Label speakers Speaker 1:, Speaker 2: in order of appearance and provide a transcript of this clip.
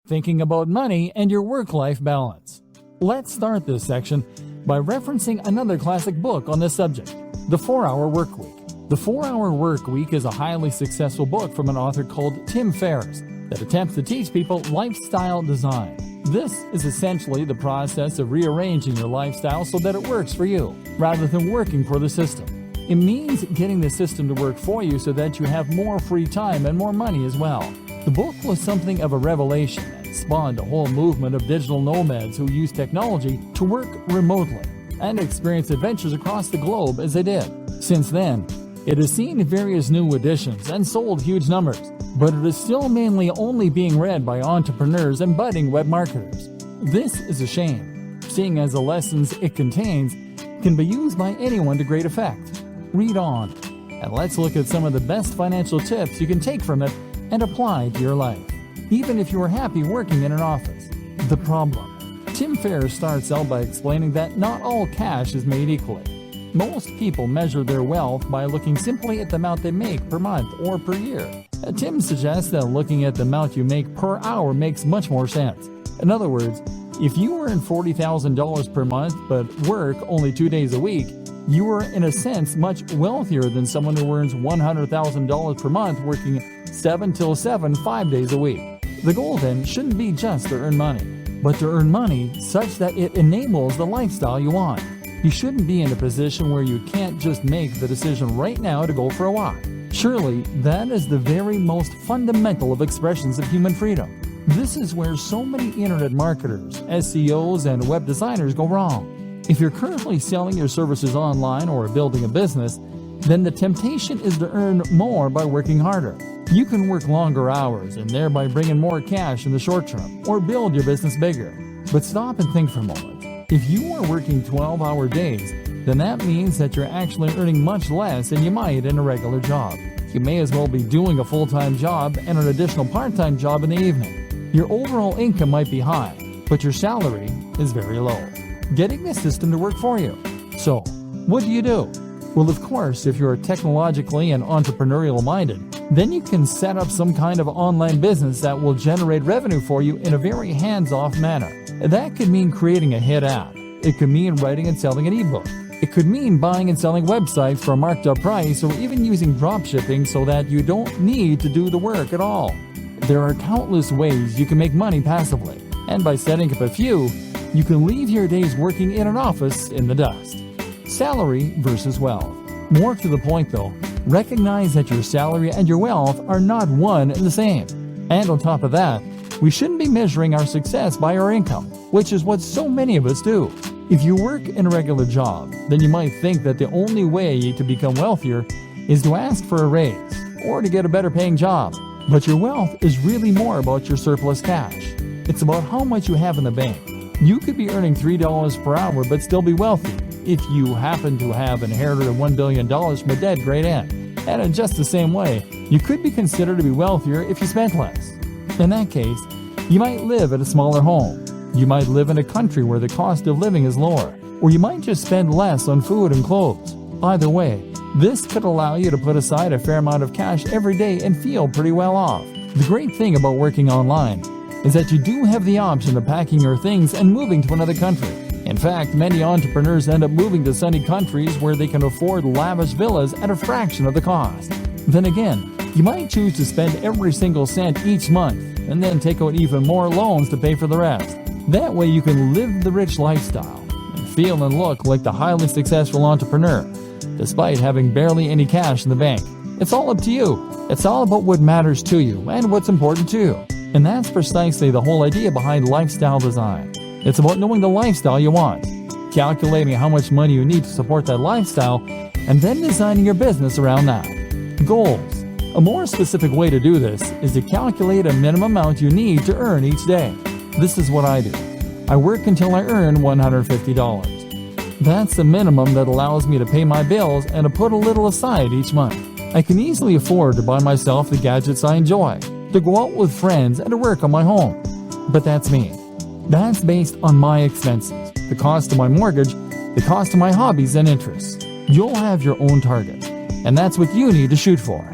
Speaker 1: thinking about money and your work-life balance. Let's start this section by referencing another classic book on this subject, The 4-Hour Workweek. The 4-Hour Workweek is a highly successful book from an author called Tim Ferriss that attempts to teach people lifestyle design. This is essentially the process of rearranging your lifestyle so that it works for you, rather than working for the system. It means getting the system to work for you so that you have more free time and more money as well. The book was something of a revelation and spawned a whole movement of digital nomads who use technology to work remotely and experience adventures across the globe as they did. Since then, it has seen various new editions and sold huge numbers, but it is still mainly only being read by entrepreneurs and budding web marketers. This is a shame, seeing as the lessons it contains can be used by anyone to great effect. Read on, and let's look at some of the best financial tips you can take from it and apply to your life, even if you are happy working in an office. The problem. Tim Ferriss starts out by explaining that not all cash is made equally. Most people measure their wealth by looking simply at the amount they make per month or per year. Tim suggests that looking at the amount you make per hour makes much more sense. In other words, if you earn $40,000 per month but work only 2 days a week, you are in a sense much wealthier than someone who earns $100,000 per month working 7 till 7, 5 days a week. The goal then shouldn't be just to earn money, but to earn money such that it enables the lifestyle you want. You shouldn't be in a position where you can't just make the decision right now to go for a walk. Surely, that is the very most fundamental of expressions of human freedom. This is where so many internet marketers, SEOs, and web designers go wrong. If you're currently selling your services online or building a business, then the temptation is to earn more by working harder. You can work longer hours and thereby bring in more cash in the short term, or build your business bigger. But stop and think for a moment. If you are working 12-hour days, then that means that you're actually earning much less than you might in a regular job. You may as well be doing a full-time job and an additional part-time job in the evening. Your overall income might be high, but your salary is very low, getting the system to work for you. So, what do? Well, of course, if you're technologically and entrepreneurial minded, then you can set up some kind of online business that will generate revenue for you in a very hands-off manner. That could mean creating a hit app. It could mean writing and selling an ebook. It could mean buying and selling websites for a marked up price, or even using drop shipping so that you don't need to do the work at all. There are countless ways you can make money passively, and by setting up a few, you can leave your days working in an office in the dust. Salary versus wealth. More to the point though, recognize that your salary and your wealth are not one and the same. And on top of that, we shouldn't be measuring our success by our income, which is what so many of us do. If you work in a regular job, then you might think that the only way to become wealthier is to ask for a raise or to get a better paying job. But your wealth is really more about your surplus cash. It's about how much you have in the bank. You could be earning $3 per hour but still be wealthy if you happen to have inherited $1 billion from a dead great aunt. And in just the same way, you could be considered to be wealthier if you spent less. In that case, you might live at a smaller home. You might live in a country where the cost of living is lower, or you might just spend less on food and clothes. Either way, this could allow you to put aside a fair amount of cash every day and feel pretty well off. The great thing about working online is that you do have the option of packing your things and moving to another country. In fact, many entrepreneurs end up moving to sunny countries where they can afford lavish villas at a fraction of the cost. Then again, you might choose to spend every single cent each month and then take out even more loans to pay for the rest. That way you can live the rich lifestyle and feel and look like the highly successful entrepreneur, despite having barely any cash in the bank. It's all up to you. It's all about what matters to you and what's important to you. And that's precisely the whole idea behind lifestyle design. It's about knowing the lifestyle you want, calculating how much money you need to support that lifestyle, and then designing your business around that. Goals. A more specific way to do this is to calculate a minimum amount you need to earn each day. This is what I do. I work until I earn $150. That's the minimum that allows me to pay my bills and to put a little aside each month. I can easily afford to buy myself the gadgets I enjoy, to go out with friends, and to work on my home. But that's me. That's based on my expenses, the cost of my mortgage, the cost of my hobbies and interests. You'll have your own target, and that's what you need to shoot for.